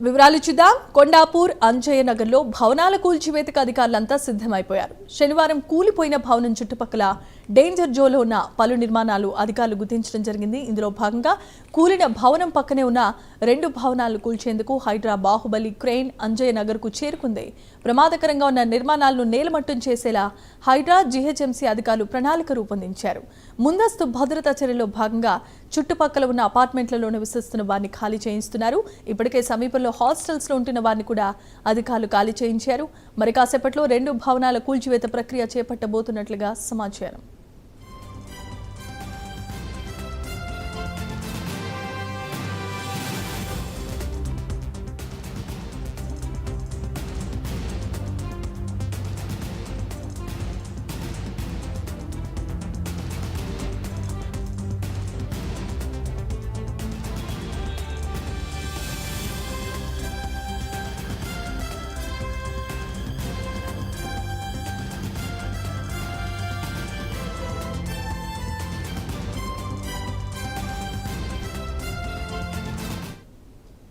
వివరాలు చూద్దాం. కొండాపూర్ అంజయ్య నగర్లో భవనాల కూల్చివేతకు అధికారులంతా సిద్ధమైపోయారు. శనివారం కూలిపోయిన భవనం చుట్టుపక్కల డేంజర్ జోన్లో ఉన్న పలు నిర్మాణాలు అధికారులు గుర్తించడం జరిగింది. ఇందులో భాగంగా కూలిన భవనం పక్కనే ఉన్న 2 భవనాలు కూల్చేందుకు హైడ్రా బాహుబలి క్రేన్ అంజయ్య నగర్కు చేరుకుంది. ప్రమాదకరంగా ఉన్న నిర్మాణాలను నేలమట్టం చేసేలా హైడ్రా జీహెచ్ఎంసీ అధికారులు ప్రణాళిక రూపొందించారు. ముందస్తు భద్రతా చర్యల్లో భాగంగా చుట్టుపక్కల ఉన్న అపార్ట్మెంట్లలో నివసిస్తున్న వారిని ఖాళీ చేయిస్తున్నారు. ఇప్పటికే సమీపంలో హాస్టల్స్ లో ఉంటున్న వారిని కూడా అధికారులు ఖాళీ చేయించారు. మరి కాసేపట్లో 2 భవనాల కూల్చివేత ప్రక్రియ చేపట్టబోతున్నట్లుగా సమాచారం.